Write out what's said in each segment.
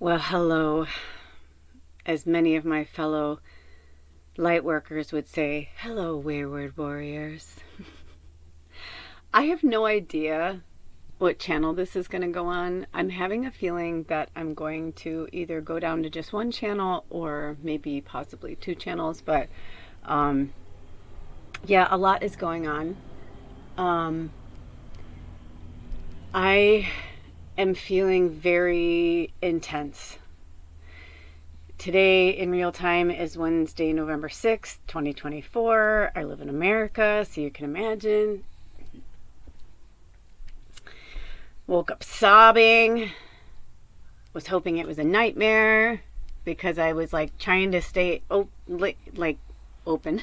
Well, hello. As many of my fellow light workers would say, hello, wayward warriors. I have no idea what channel this is going to go on. I'm having a feeling that I'm going to either go down to just one channel or maybe possibly two channels, but yeah, a lot is going on. I am feeling very intense. Today in real time is Wednesday, November 6th, 2024. I live in America, so you can imagine. Woke up sobbing. Was hoping it was a nightmare because I was like trying to stay open.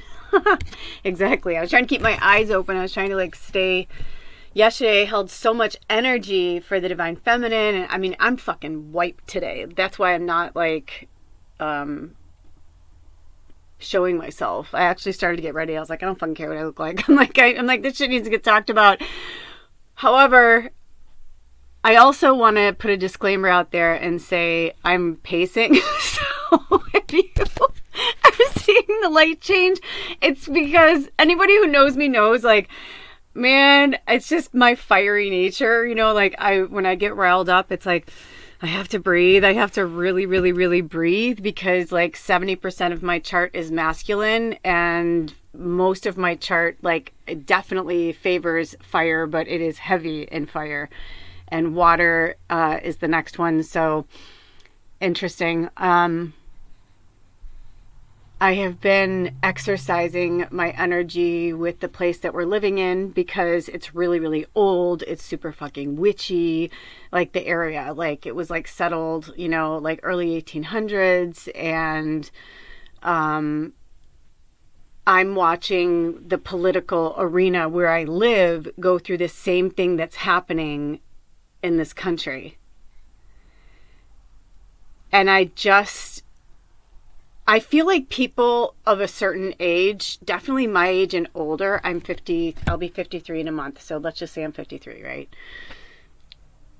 Exactly. I was trying to keep my eyes open. I was trying to stay. Yesterday I held so much energy for the divine feminine, and I mean, I'm fucking wiped today. That's why I'm not showing myself. I actually started to get ready. I was like, I don't fucking care what I look like. I'm like, this shit needs to get talked about. However, I also want to put a disclaimer out there and say I'm pacing. So if you are seeing the light change, it's because anybody who knows me knows, man, it's just my fiery nature. When I get riled up, it's like I have to breathe. I have to really, really, really breathe because 70% of my chart is masculine and most of my chart it definitely favors fire, but it is heavy in fire. And water is the next one. So interesting. I have been exercising my energy with the place that we're living in because it's really, really old. It's super fucking witchy, the area. It was settled, early 1800s. And I'm watching the political arena where I live go through the same thing that's happening in this country. And I feel like people of a certain age, definitely my age and older, I'm 50, I'll be 53 in a month. So let's just say I'm 53, right?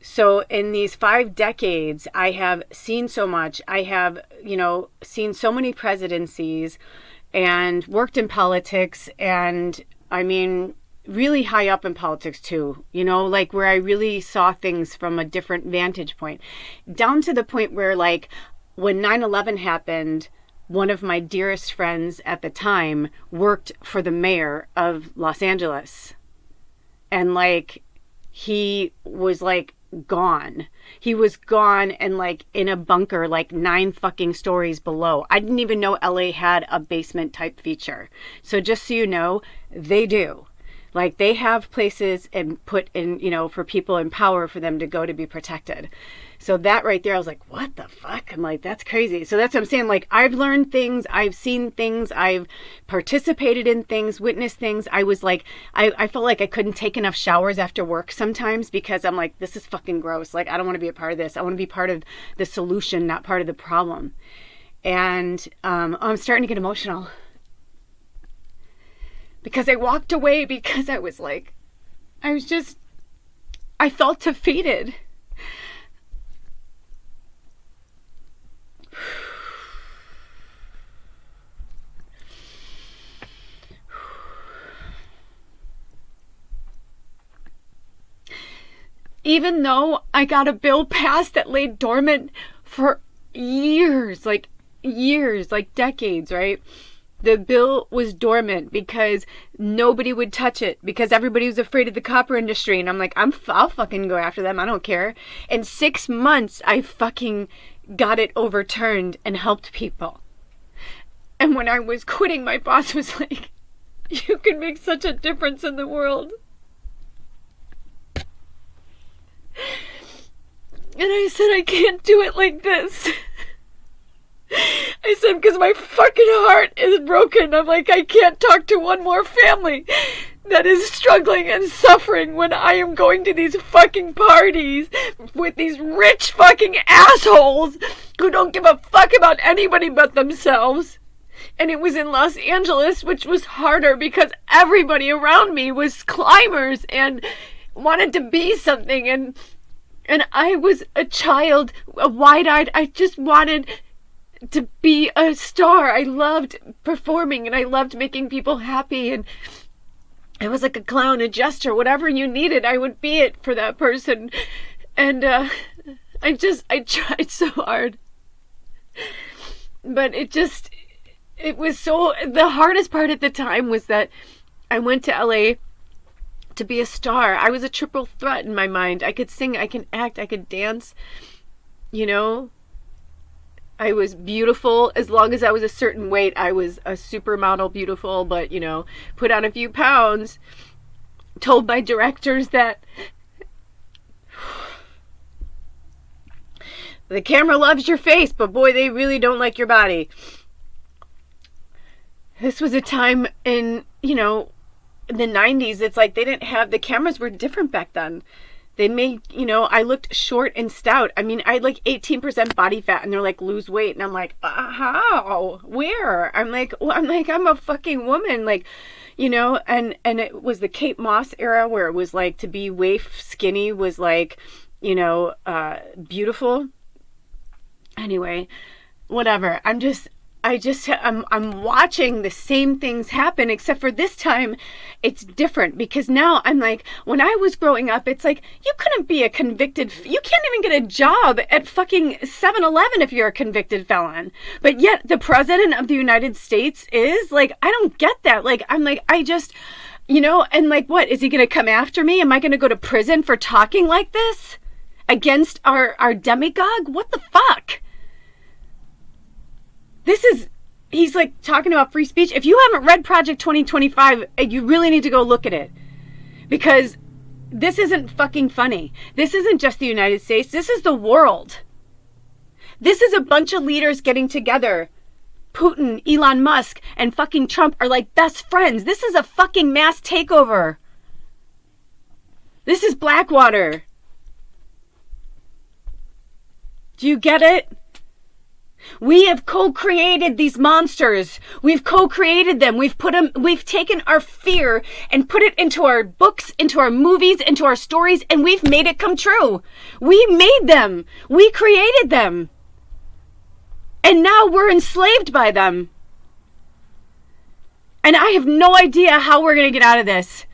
So in these 5 decades, I have seen so much. I have, seen so many presidencies and worked in politics. And I mean, really high up in politics too, where I really saw things from a different vantage point, down to the point where when 9/11 happened, one of my dearest friends at the time worked for the mayor of Los Angeles. And he was gone. He was gone and in a bunker 9 fucking stories below. I didn't even know LA had a basement type feature. So just so you know, they do. They have places and put in, for people in power for them to go to be protected. So that right there, I was like, what the fuck? I'm like, that's crazy. So that's what I'm saying. I've learned things, I've seen things, I've participated in things, witnessed things. I was I felt like I couldn't take enough showers after work sometimes because I'm like, this is fucking gross. I don't want to be a part of this. I want to be part of the solution, not part of the problem. And I'm starting to get emotional. Because I walked away because I felt defeated. Even though I got a bill passed that lay dormant for years, decades, right? The bill was dormant because nobody would touch it because everybody was afraid of the copper industry. And I'm like, I'll fucking go after them. I don't care. In 6 months, I fucking got it overturned and helped people. And when I was quitting, my boss was like, you can make such a difference in the world. And I said, I can't do it like this. I said, because my fucking heart is broken. I'm like, I can't talk to one more family that is struggling and suffering when I am going to these fucking parties with these rich fucking assholes who don't give a fuck about anybody but themselves. And it was in Los Angeles, which was harder because everybody around me was climbers and wanted to be something. And And I was a child, a wide-eyed. I just wanted to be a star. I loved performing and I loved making people happy. And I was like a clown, a jester, whatever you needed, I would be it for that person. And I tried so hard. But it was so, the hardest part at the time was that I went to LA to be a star. I was a triple threat in my mind. I could sing, I could act, I could dance. You know, I was beautiful. As long as I was a certain weight, I was a supermodel beautiful, but, you know, put on a few pounds. Told my directors that the camera loves your face, but boy, they really don't like your body. This was a time in, you know, in the 90s, it's like they didn't have, the cameras were different back then. They made, you know, I looked short and stout. I mean, I had like 18% body fat and they're like, lose weight. And I'm like, how? Where? I'm like, I'm a fucking woman. Like, you know, and it was the Kate Moss era where it was like to be waif skinny was like, you know, beautiful. Anyway, whatever. I'm watching the same things happen, except for this time it's different because now I'm like, when I was growing up, it's like, you couldn't be you can't even get a job at fucking 7-Eleven if you're a convicted felon. But yet the president of the United States is like, I don't get that. Like, I'm like, you know, and like, what, is he going to come after me? Am I going to go to prison for talking like this against our demigod? What the fuck? He's like talking about free speech. If you haven't read Project 2025, you really need to go look at it. Because this isn't fucking funny. This isn't just the United States. This is the world. This is a bunch of leaders getting together. Putin, Elon Musk, and fucking Trump are like best friends. This is a fucking mass takeover. This is Blackwater. Do you get it? We have co-created these monsters. We've co-created them. We've taken our fear and put it into our books, into our movies, into our stories, and we've made it come true. We made them. We created them. And now we're enslaved by them. And I have no idea how we're going to get out of this.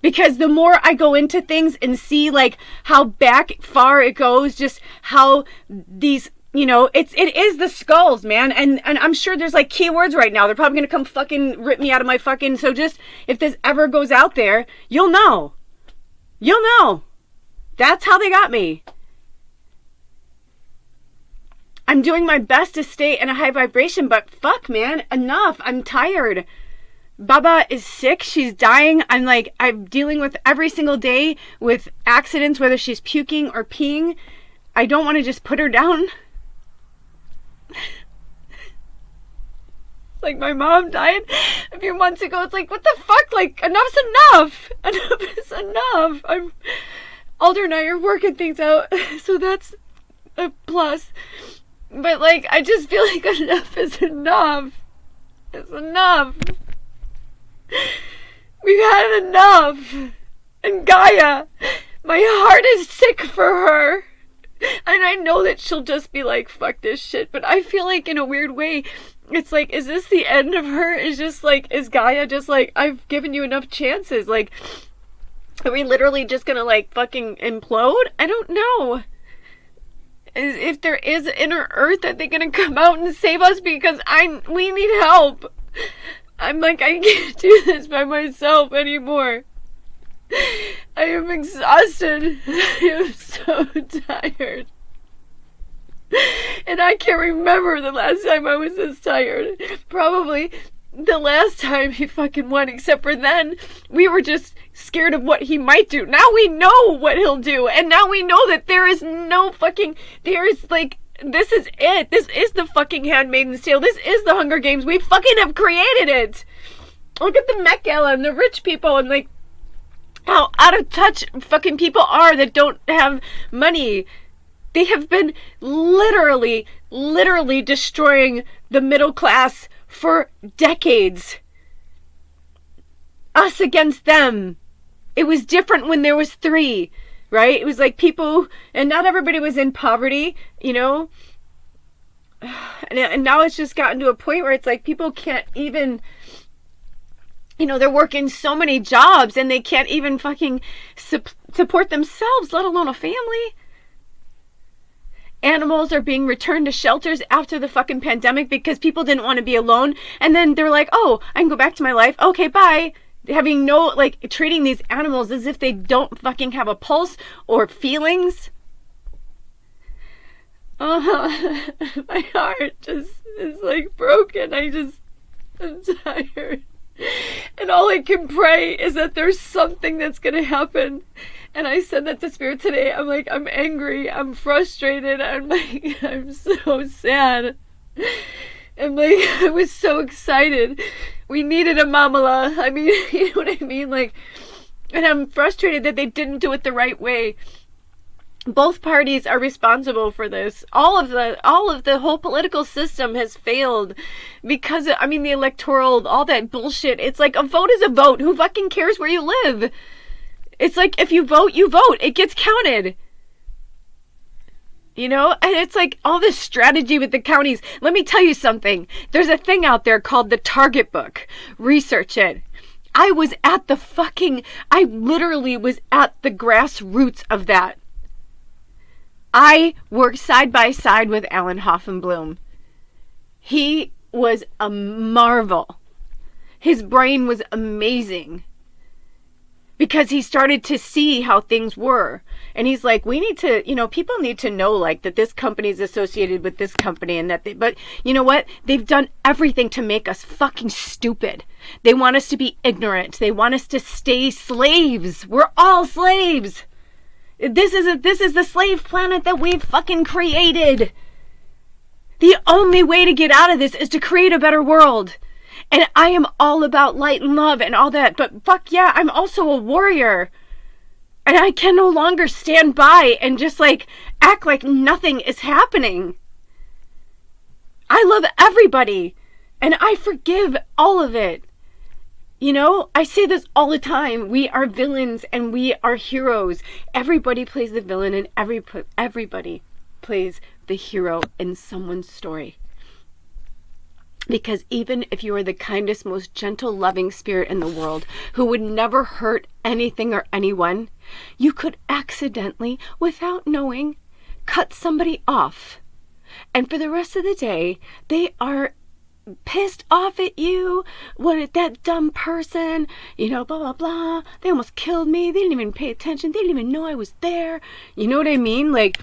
Because the more I go into things and see like how far it goes, just how these, you know, it is the skulls, man. And I'm sure there's like keywords right now. They're probably going to come fucking rip me out of my fucking, so just, if this ever goes out there, you'll know. You'll know. That's how they got me. I'm doing my best to stay in a high vibration, but fuck, man, enough. I'm tired. Baba is sick. She's dying. I'm dealing with every single day with accidents, whether she's puking or peeing. I don't want to just put her down. It's like my mom died a few months ago. It's like, what the fuck? Like, enough's enough. Enough is enough. Alder and I are working things out, so that's a plus. But like, I just feel like enough is enough. It's enough. We've had enough. And Gaia, my heart is sick for her. And I know that she'll just be like, fuck this shit. But I feel like in a weird way, it's like, is this the end of her? Is Gaia just like, I've given you enough chances? Like, are we literally just gonna like fucking implode? I don't know. If there is inner earth, are they gonna come out and save us? Because we need help. I'm like, I can't do this by myself anymore. I am exhausted. I am so tired. And I can't remember the last time I was this tired. Probably the last time he fucking won, except for then we were just scared of what he might do. Now we know what he'll do. And now we know that there is no fucking, this is it. This is the fucking Handmaid's Tale. This is the Hunger Games. We fucking have created it. Look at the Met Gala and the rich people and like how out of touch fucking people are that don't have money. They have been literally destroying the middle class for decades. Us against them. It was different when there was 3. right? It was like people, and not everybody was in poverty, you know? And now it's just gotten to a point where it's like people can't even, you know, they're working so many jobs and they can't even fucking support themselves, let alone a family. Animals are being returned to shelters after the fucking pandemic because people didn't want to be alone. And then they're like, oh, I can go back to my life. Okay, bye. Having no, like, treating these animals as if they don't fucking have a pulse or feelings. My heart just is like broken. I'm tired. And all I can pray is that there's something that's going to happen. And I said that to Spirit today. I'm like, I'm angry. I'm frustrated. I'm like, I'm so sad. I'm like, I was so excited. We needed a mamala. I mean, you know what I mean? Like, and I'm frustrated that they didn't do it the right way. Both parties are responsible for this. All of the whole political system has failed because, I mean, the electoral, all that bullshit. It's like a vote is a vote. Who fucking cares where you live? It's like if you vote, you vote. It gets counted. You know? And it's like all this strategy with the counties. Let me tell you something. There's a thing out there called the Target Book. Research it. I literally was at the grassroots of that. I worked side by side with Alan Hoffenblum. He was a marvel. His brain was amazing because he started to see how things were. And he's like, we need to, you know, people need to know, like, that this company is associated with this company and that but you know what? They've done everything to make us fucking stupid. They want us to be ignorant. They want us to stay slaves. We're all slaves. This is the slave planet that we've fucking created. The only way to get out of this is to create a better world. And I am all about light and love and all that. But fuck yeah, I'm also a warrior. And I can no longer stand by and just like act like nothing is happening. I love everybody. And I forgive all of it. You know, I say this all the time. We are villains and we are heroes. Everybody plays the villain and everybody plays the hero in someone's story. Because even if you are the kindest, most gentle, loving spirit in the world who would never hurt anything or anyone, you could accidentally, without knowing, cut somebody off. And for the rest of the day, they are pissed off at you. What, that dumb person, you know, blah blah blah, they almost killed me, they didn't even pay attention, they didn't even know I was there. You know what I mean? Like,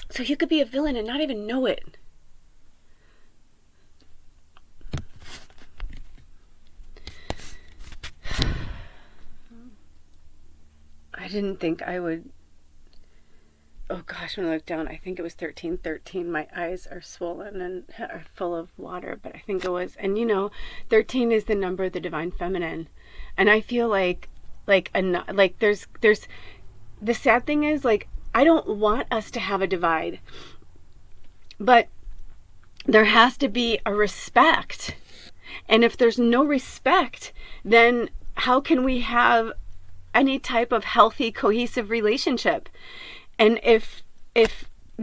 so you could be a villain and not even know it. I didn't think I would. Oh gosh, when I look down, I think it was 1313. My eyes are swollen and are full of water, but I think it was. And you know, 13 is the number of the divine feminine. And I feel like there's the sad thing is, like, I don't want us to have a divide. But there has to be a respect. And if there's no respect, then how can we have any type of healthy, cohesive relationship? And if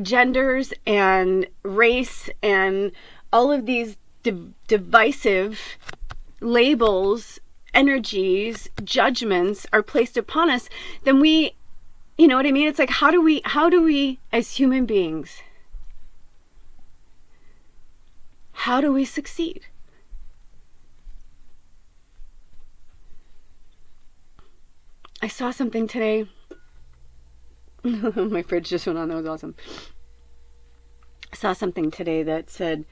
genders and race and all of these divisive labels, energies, judgments are placed upon us, then we, you know what I mean? It's like, how do we as human beings, how do we succeed? I saw something today. My fridge just went on. That was awesome. I saw something today that said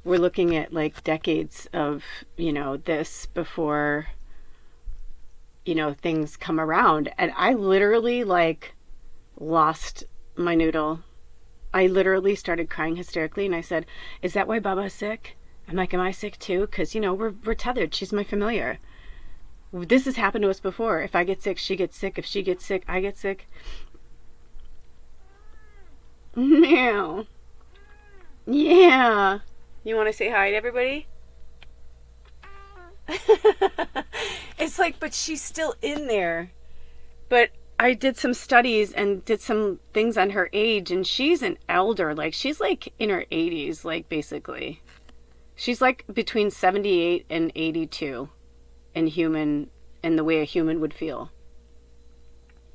we're looking at like decades of, you know, this before, you know, things come around. And I literally like lost my noodle. I literally started crying hysterically and I said, is that why Baba's sick? I'm like, am I sick too? Because, you know, we're tethered. She's my familiar. This has happened to us before. If I get sick, she gets sick. If she gets sick, I get sick. Meow. Yeah. You want to say hi to everybody? It's like, but she's still in there. But I did some studies and did some things on her age, and she's an elder. Like, she's like in her 80s, like, basically. She's like between 78 and 82 in the way a human would feel.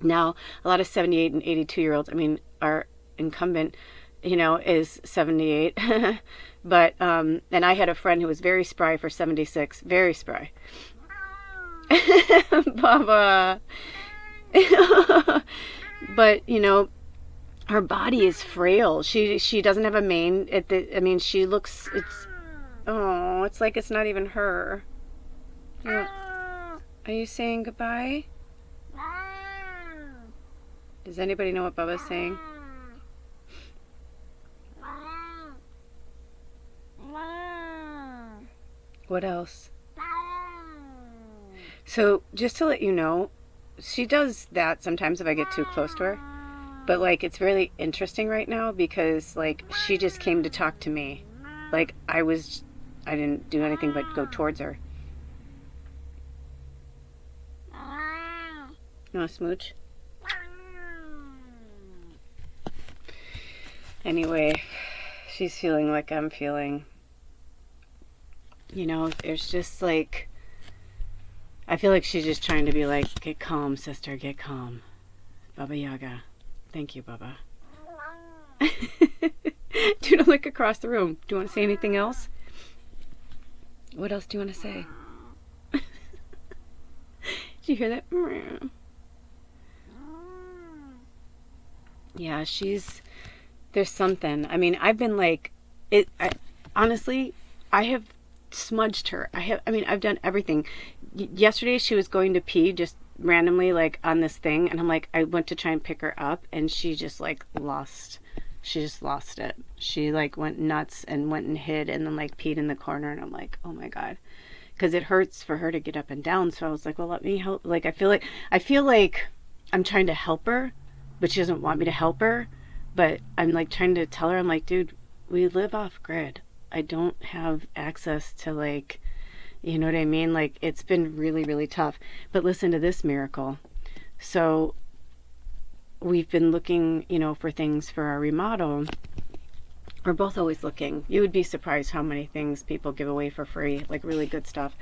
Now, a lot of 78 and 82-year-olds, I mean, our incumbent, is 78. But, and I had a friend who was very spry for 76, very spry. Baba. But, her body is frail. She doesn't have a mane. She looks, it's like it's not even her. Are you saying goodbye? Does anybody know what Bubba's saying? What else? So, just to let you know, she does that sometimes if I get too close to her. But, like, it's really interesting right now because, like, she just came to talk to me. Like, I didn't do anything but go towards her. You want a smooch? Anyway, she's feeling like I'm feeling. There's just like, I feel like she's just trying to be like, get calm, sister, get calm. Baba Yaga. Thank you, Baba. Do not look across the room. Do you want to say anything else? What else do you want to say? Did you hear that? Yeah, there's something. I mean, I've been like, honestly, I have smudged her. I've done everything. Yesterday she was going to pee just randomly, like, on this thing, and I'm like, I went to try and pick her up, and she just lost it. She like went nuts and went and hid and then like peed in the corner, and I'm like, oh my God, because it hurts for her to get up and down. So I was like, well, let me help. Like, I feel like I'm trying to help her, but she doesn't want me to help her. But I'm like trying to tell her, I'm like, dude, we live off grid. I don't have access to, like, you know what I mean? Like, it's been really, really tough. But listen to this miracle. So we've been looking, for things for our remodel. We're both always looking. You would be surprised how many things people give away for free, like really good stuff.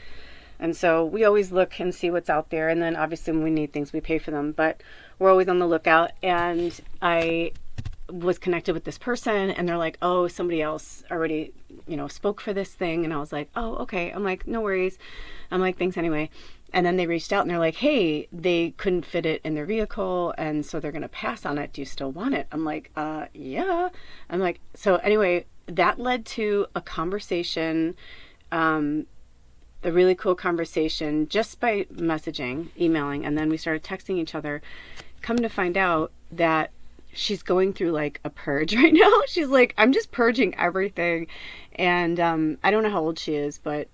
And so we always look and see what's out there. And then obviously when we need things, we pay for them. But we're always on the lookout. And I was connected with this person, and they're like, oh, somebody else already, spoke for this thing. And I was like, oh, okay. I'm like, no worries. I'm like, thanks anyway. And then they reached out and they're like, hey, they couldn't fit it in their vehicle, and so they're going to pass on it. Do you still want it? I'm like, yeah. I'm like, so anyway, that led to a conversation, a really cool conversation just by messaging, emailing, and then we started texting each other. Come to find out that she's going through like a purge right now. She's like, I'm just purging everything. And I don't know how old she is, but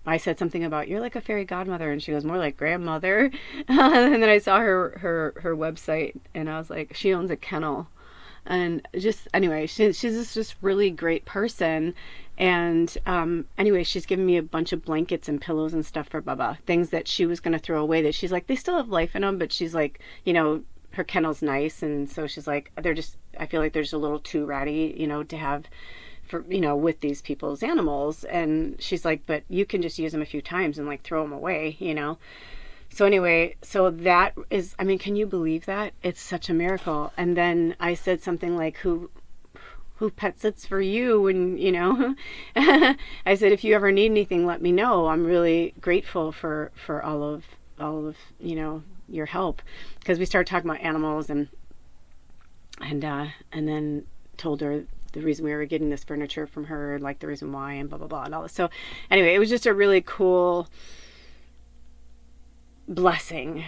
I said something about, you're like a fairy godmother, and she goes, more like grandmother. And then I saw her website, and I was like, she owns a kennel. And just, anyway, she's just really great person. And anyway, she's given me a bunch of blankets and pillows and stuff for Bubba, things that she was going to throw away that she's like, they still have life in them, but she's like, her kennel's nice. And so she's like, I feel like they're just a little too ratty, to have for, with these people's animals. And she's like, but you can just use them a few times and like throw them away, So anyway, so that is, can you believe that? It's such a miracle. And then I said something like, who pet sits for you? And, I said, if you ever need anything, let me know. I'm really grateful for all of, your help. Because we started talking about animals and then told her the reason we were getting this furniture from her, like the reason why, and blah, blah, blah, and all this. So anyway, it was just a really cool blessing.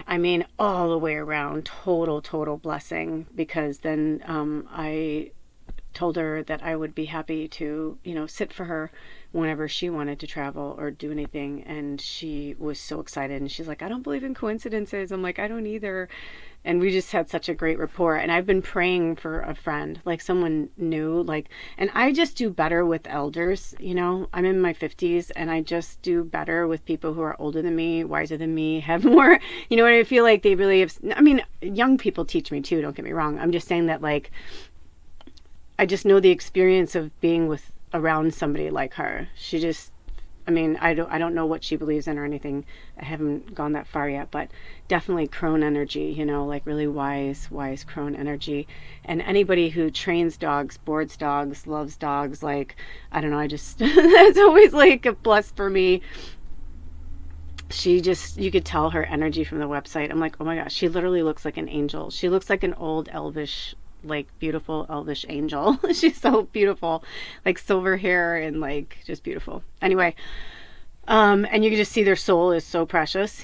All the way around, total blessing. Because then I told her that I would be happy to, sit for her whenever she wanted to travel or do anything. And she was so excited. And she's like, I don't believe in coincidences. I'm like, I don't either. And we just had such a great rapport. And I've been praying for a friend, like someone new, and I just do better with elders. I'm in my 50s and I just do better with people who are older than me, wiser than me, have more, and I feel like they really have, young people teach me too, don't get me wrong. I'm just saying that I just know the experience of being around somebody like her. She just, I don't know what she believes in or anything. I haven't gone that far yet, but definitely crone energy, really wise crone energy. And anybody who trains dogs, boards dogs, loves dogs, I don't know, I just, that's always a plus for me. She just, you could tell her energy from the website. I'm like, oh my gosh, she literally looks like an angel. She looks like an old elvish, beautiful elvish angel. She's so beautiful, silver hair and just beautiful. Anyway, and you can just see their soul is so precious,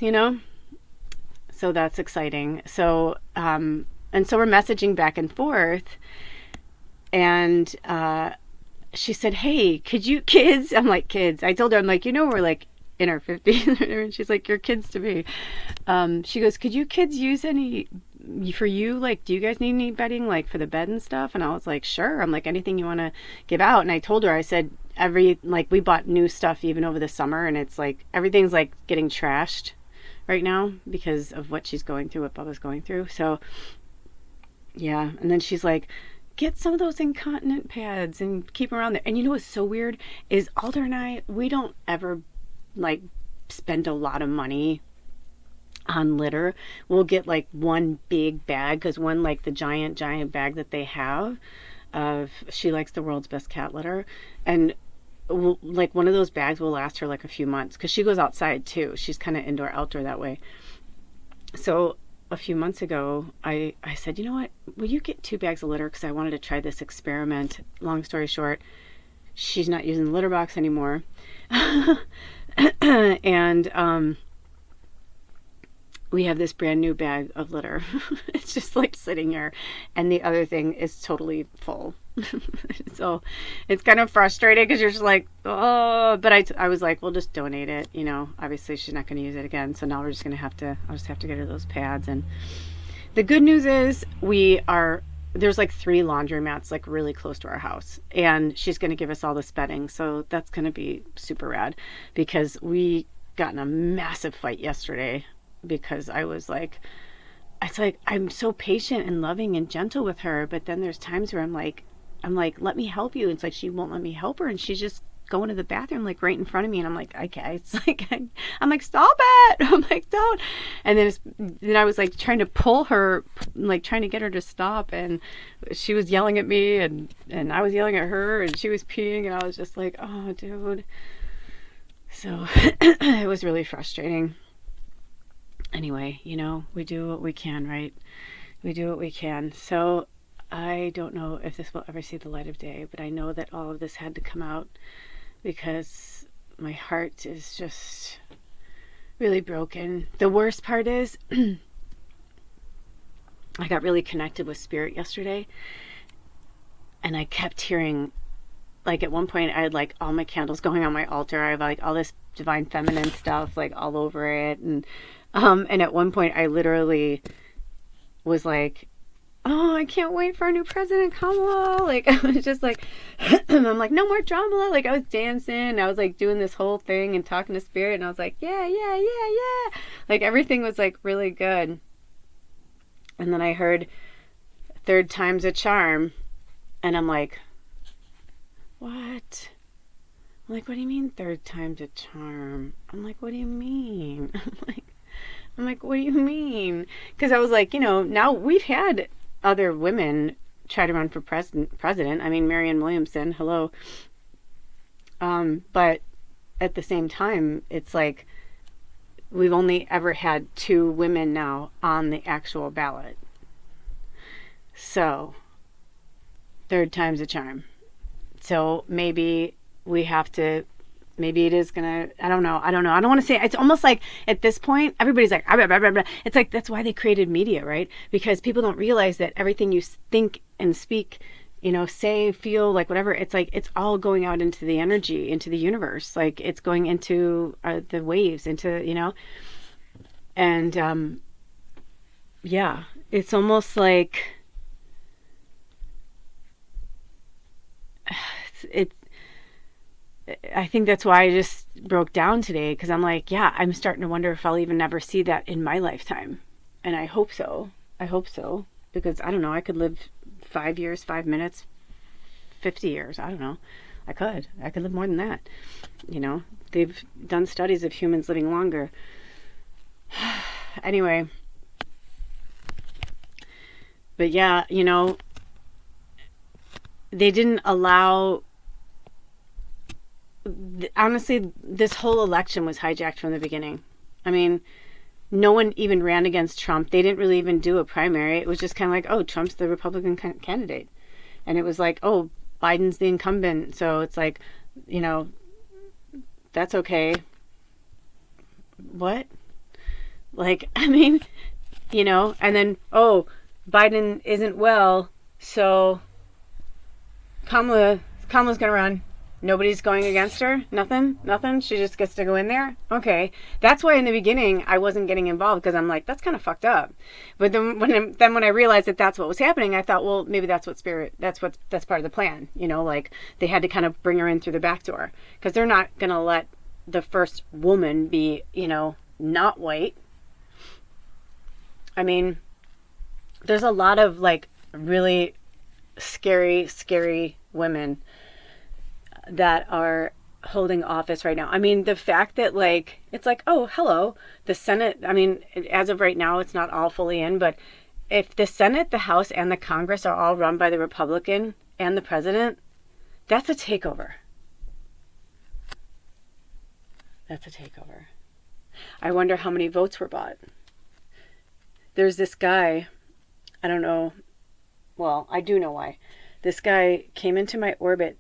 so that's exciting. So and so we're messaging back and forth, and she said, hey, could you kids, I'm like, kids, I told her, I'm like, we're in our 50s, and she's like, you're kids to me. She goes, could you kids use any for you, do you guys need any bedding for the bed and stuff? And I was like, sure. I'm like, anything you want to give out. And I told her, I said, we bought new stuff even over the summer, and it's everything's getting trashed right now because of what she's going through, what Bubba's going through. So yeah. And then she's like, get some of those incontinent pads and keep them around there. And what's so weird is Alder and I, we don't ever spend a lot of money on litter. We'll get one big bag, because one the giant bag that they have of, she likes the world's best cat litter, and one of those bags will last her a few months, because she goes outside too. She's kind of indoor outdoor that way. So a few months ago I said, you know what, will you get 2 bags of litter, because I wanted to try this experiment. Long story short, she's not using the litter box anymore. And we have this brand new bag of litter. It's just sitting here, and the other thing is totally full. So it's kind of frustrating, because you're just oh, but I was like, we'll just donate it. Obviously she's not going to use it again. So now we're just going to I'll just have to get her those pads. And the good news is there's 3 laundromats really close to our house, and she's going to give us all this bedding. So that's going to be super rad, because we got in a massive fight yesterday, because I was I'm so patient and loving and gentle with her, but then there's times where I'm like, let me help you. It's she won't let me help her, and she's just going to the bathroom right in front of me, and I'm like, okay. It's I'm like, stop it. I'm like, don't. And then I was trying to pull her, trying to get her to stop, and she was yelling at me, and I was yelling at her, and she was peeing, and I was just like, oh dude. So it was really frustrating. Anyway, we do what we can, right? We do what we can. So I don't know if this will ever see the light of day, but I know that all of this had to come out, because my heart is just really broken. The worst part is I got really connected with spirit yesterday, and I kept hearing, at one point I had all my candles going on my altar. I have all this divine feminine stuff all over it, and at one point I literally was oh, I can't wait for our new president, Kamala. I was just I'm no more drama. I was dancing. I was doing this whole thing and talking to spirit, and I was yeah. Everything was really good. And then I heard 3rd time's a charm, and I'm like, what? I'm what do you mean 3rd time's a charm? I'm what do you mean? I'm what do you mean? Because I was now we've had other women try to run for president. Marianne Williamson, hello. But at the same time, it's we've only ever had 2 women now on the actual ballot. So 3rd time's a charm. So maybe we have to, maybe it is gonna, I don't know. I don't want to say, it's almost at this point everybody's blah, blah, blah, blah. It's that's why they created media, right? Because people don't realize that everything you think and speak say, feel, like whatever. It's like it's all going out into the energy, into the universe. Like it's going into the waves, into, and yeah, it's almost like it's I think that's why I just broke down today, because I'm like, yeah, I'm starting to wonder if I'll even never see that in my lifetime. And I hope so. I hope so. Because I don't know, I could live 5 years, 5 minutes, 50 years. I don't know. I could live more than that. They've done studies of humans living longer. Anyway. But yeah, they didn't allow. Honestly, this whole election was hijacked from the beginning. I mean, no one even ran against Trump. They didn't really even do a primary. It was just kind of like, oh, Trump's the Republican candidate. And it was like, oh, Biden's the incumbent. So it's like, that's okay. What? Like, I mean, and then, oh, Biden isn't well, so Kamala's going to run. Nobody's going against her? Nothing? She just gets to go in there? Okay. That's why in the beginning I wasn't getting involved, because I'm like, that's kind of fucked up. But then when I realized that that's what was happening, I thought, well, maybe that's that's part of the plan. Like they had to kind of bring her in through the back door, because they're not going to let the first woman be, not white. I mean, there's a lot of like really scary women that are holding office right now. I mean, the fact that like, it's like, oh, hello, the Senate, I mean, as of right now, it's not all fully in, but if the Senate, the House, and the Congress are all run by the Republican and the president, that's a takeover. That's a takeover. I wonder how many votes were bought. There's this guy, I don't know, well, I do know why. This guy came into my orbit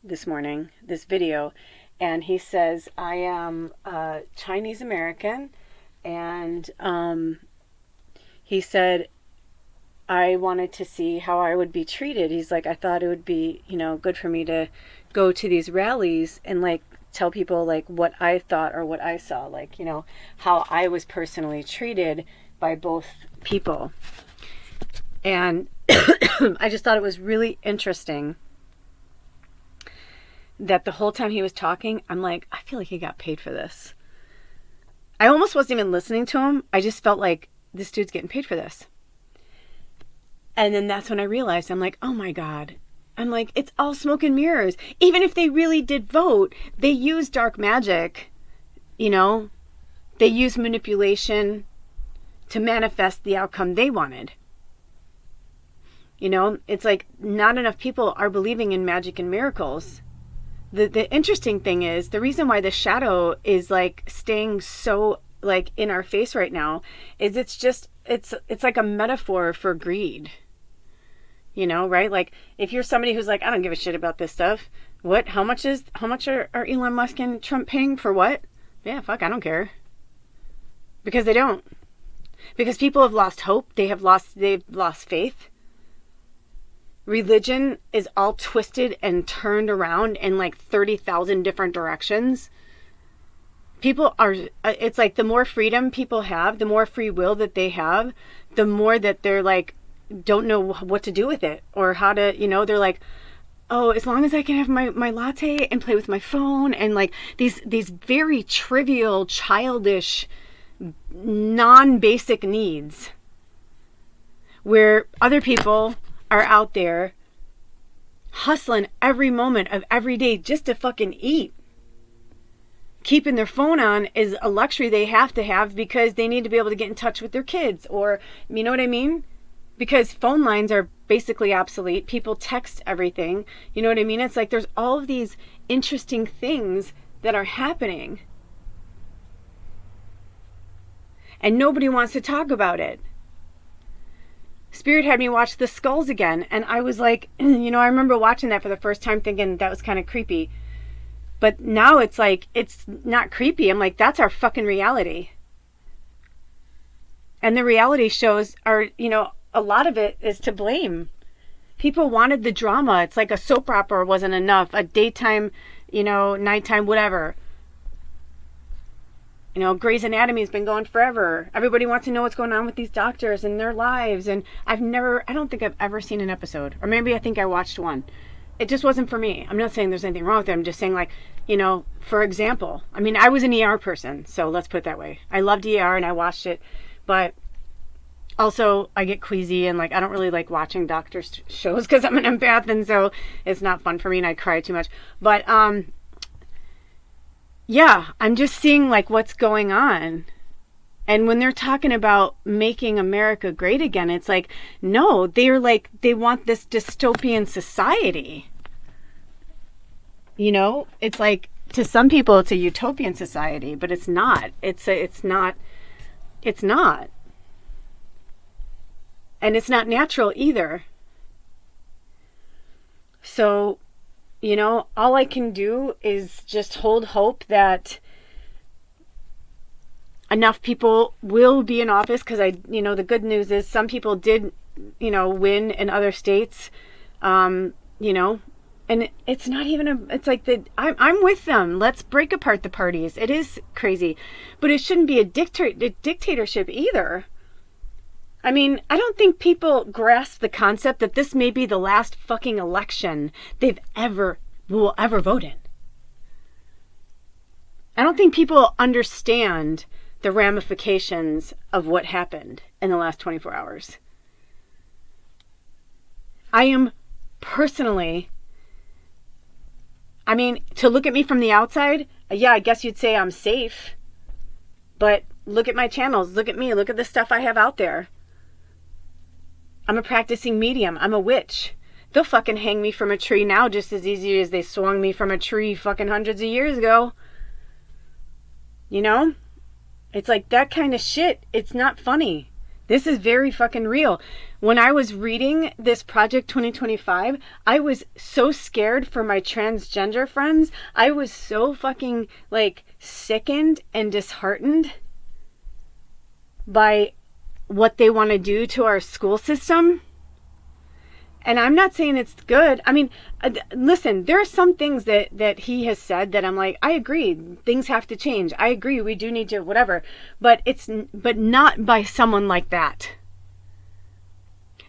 this morning, this video, and he says, I am Chinese American, and he said, I wanted to see how I would be treated. He's like, I thought it would be, good for me to go to these rallies and like tell people like what I thought or what I saw, like, how I was personally treated by both people. And I just thought it was really interesting that the whole time he was talking, I'm like, I feel like he got paid for this. I almost wasn't even listening to him. I just felt like this dude's getting paid for this. And then that's when I realized, I'm like, oh my God. I'm like, it's all smoke and mirrors. Even if they really did vote, they use dark magic, they use manipulation to manifest the outcome they wanted. It's like not enough people are believing in magic and miracles. The interesting thing is, the reason why the shadow is like staying so like in our face right now is it's like a metaphor for greed. Right? Like if you're somebody who's like, I don't give a shit about this stuff. What? How much are Elon Musk and Trump paying for what? Yeah, fuck, I don't care. Because they don't. Because people have lost hope. They've lost faith. Religion is all twisted and turned around in like 30,000 different directions. People are, it's like the more freedom people have, the more free will that they have, the more that they're like, don't know what to do with it or how to, they're like, oh, as long as I can have my latte and play with my phone, and like these very trivial, childish, non-basic needs, where other people are out there hustling every moment of every day just to fucking eat. Keeping their phone on is a luxury they have to have because they need to be able to get in touch with their kids, or, you know what I mean? Because phone lines are basically obsolete. People text everything. You know what I mean? It's like there's all of these interesting things that are happening. And nobody wants to talk about it. Spirit had me watch The Skulls again, and I was like, I remember watching that for the first time thinking that was kind of creepy. But now it's like, it's not creepy. I'm like, that's our fucking reality. And the reality shows are, a lot of it is to blame. People wanted the drama. It's like a soap opera wasn't enough. A daytime, nighttime, whatever. Grey's Anatomy has been going forever. Everybody wants to know what's going on with these doctors and their lives. And I don't think I've ever seen an episode. Or maybe I think I watched one. It just wasn't for me. I'm not saying there's anything wrong with it. I'm just saying, for example, I was an ER person. So let's put it that way. I loved ER and I watched it. But also, I get queasy and I don't really like watching doctors shows because I'm an empath. And so it's not fun for me and I cry too much. But, yeah, I'm just seeing what's going on. And when they're talking about making America great again, it's no, they want this dystopian society. It's to some people it's a utopian society, but it's not. It's not. And it's not natural either. So, all I can do is just hold hope that enough people will be in office, because the good news is some people did, win in other states, and it's not even I'm with them. Let's break apart the parties. It is crazy, but it shouldn't be a dictatorship either. I don't think people grasp the concept that this may be the last fucking election will ever vote in. I don't think people understand the ramifications of what happened in the last 24 hours. I am personally, to look at me from the outside, yeah, I guess you'd say I'm safe. But look at my channels, look at me, look at the stuff I have out there. I'm a practicing medium. I'm a witch. They'll fucking hang me from a tree now just as easy as they swung me from a tree fucking hundreds of years ago. It's that kind of shit. It's not funny. This is very fucking real. When I was reading this Project 2025, I was so scared for my transgender friends. I was so fucking sickened and disheartened by what they want to do to our school system. And I'm not saying it's good. Listen, there are some things that he has said that I'm I agree, things have to change. I agree, we do need to whatever. But not by someone like that.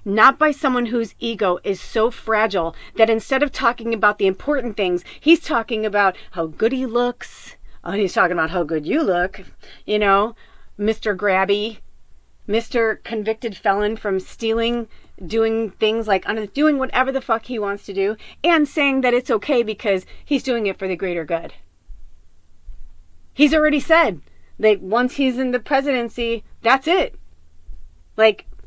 Not by someone whose ego is so fragile that instead of talking about the important things, he's talking about how good he looks. Oh, he's talking about how good you look. Mr. Grabby. Mr. Convicted felon from stealing, doing things doing whatever the fuck he wants to do, and saying that it's okay because he's doing it for the greater good. He's already said that once he's in the presidency, that's it.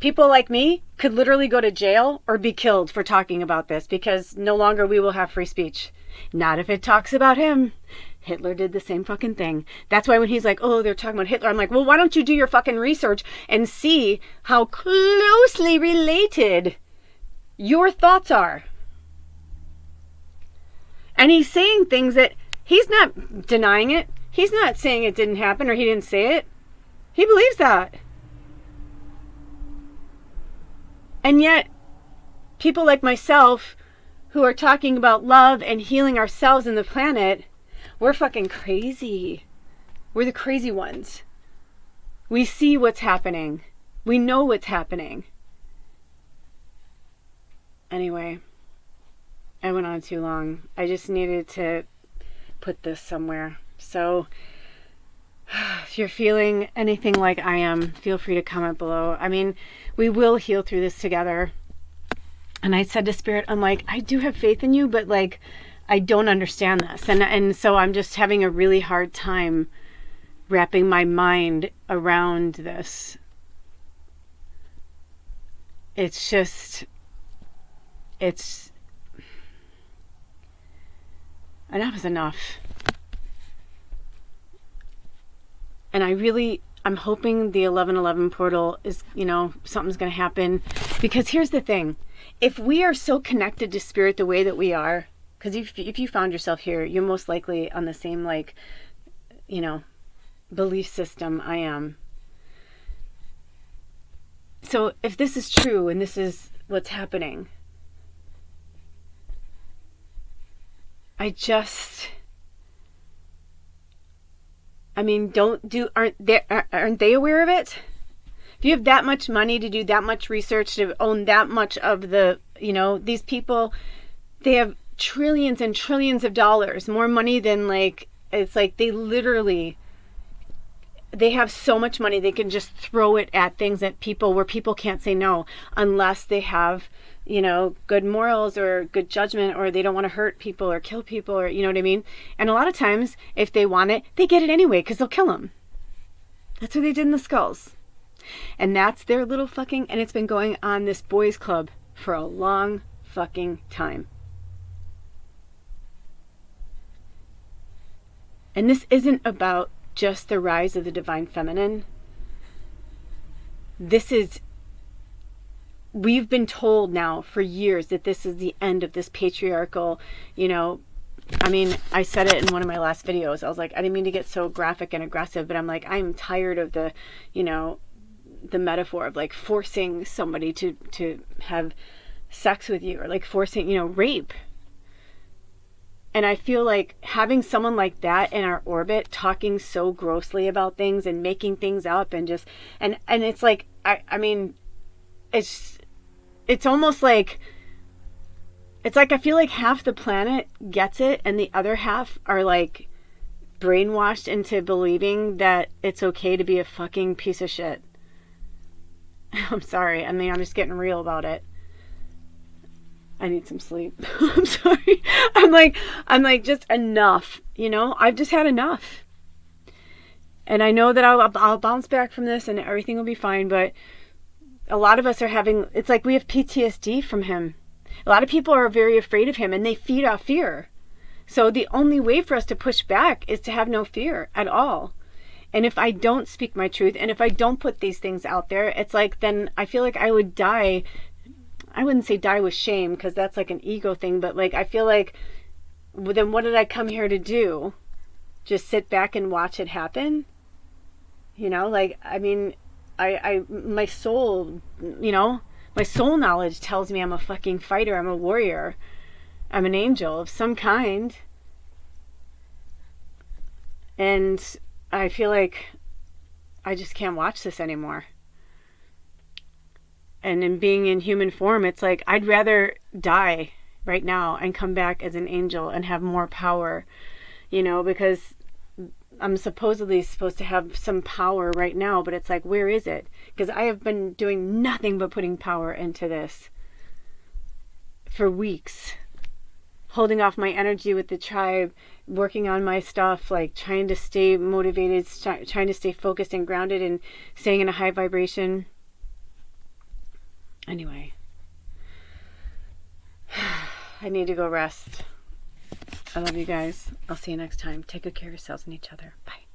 People like me could literally go to jail or be killed for talking about this, because no longer we will have free speech. Not if it talks about him. Hitler did the same fucking thing. That's why when he's oh, they're talking about Hitler, I'm well, why don't you do your fucking research and see how closely related your thoughts are? And he's saying things that he's not denying it. He's not saying it didn't happen or he didn't say it. He believes that. And yet, people like myself who are talking about love and healing ourselves and the planet, we're fucking crazy. We're the crazy ones. We see what's happening. We know what's happening. Anyway, I went on too long. I just needed to put this somewhere. So, if you're feeling anything like I am, feel free to comment below. We will heal through this together. And I said to Spirit, I'm I do have faith in you, but I don't understand this. And so I'm just having a really hard time wrapping my mind around this. It's enough is enough. And I'm hoping the 1111 portal is, something's going to happen. Because here's the thing. If we are so connected to Spirit the way that we are, because if you found yourself here, you're most likely on the same, belief system I am. So if this is true and this is what's happening, I just, I mean, aren't they aware of it? If you have that much money to do that much research, to own that much of the, these people, they have trillions and trillions of dollars, more money than it's like they have so much money they can just throw it at things where people can't say no unless they have, good morals or good judgment, or they don't want to hurt people or kill people, or you know what I mean? And a lot of times if they want it, they get it anyway because they'll kill them. That's what they did in the Skulls. And that's their little fucking, and it's been going on this boys club for a long fucking time. And this isn't about just the rise of the divine feminine. We've been told now for years that this is the end of this patriarchal, I said it in one of my last videos. I was like, I didn't mean to get so graphic and aggressive, but I'm like, I'm tired of the metaphor of like forcing somebody to have sex with you, or like forcing, rape. And I feel like having someone like that in our orbit talking so grossly about things and making things up and just, and it's like, it's almost like, it's like I feel like half the planet gets it and the other half are like brainwashed into believing that it's okay to be a fucking piece of shit. I'm sorry. I'm just getting real about it. I need some sleep. I'm sorry. I'm like just enough, I've just had enough. And I know that I'll bounce back from this and everything will be fine, but a lot of us are it's like we have PTSD from him. A lot of people are very afraid of him and they feed off fear. So the only way for us to push back is to have no fear at all. And if I don't speak my truth, and if I don't put these things out there, it's like, then I feel like I would die. I wouldn't say die with shame, because that's like an ego thing, but like I feel like, well, then what did I come here to do? Just sit back and watch it happen? My soul, my soul knowledge tells me I'm a fucking fighter, I'm a warrior, I'm an angel of some kind. And I feel like I just can't watch this anymore. And in being in human form, it's like I'd rather die right now and come back as an angel and have more power, because I'm supposedly supposed to have some power right now, but it's like, where is it? Because I have been doing nothing but putting power into this for weeks. Holding off my energy with the tribe, working on my stuff, like trying to stay motivated, trying to stay focused and grounded and staying in a high vibration. Anyway, I need to go rest. I love you guys. I'll see you next time. Take good care of yourselves and each other. Bye.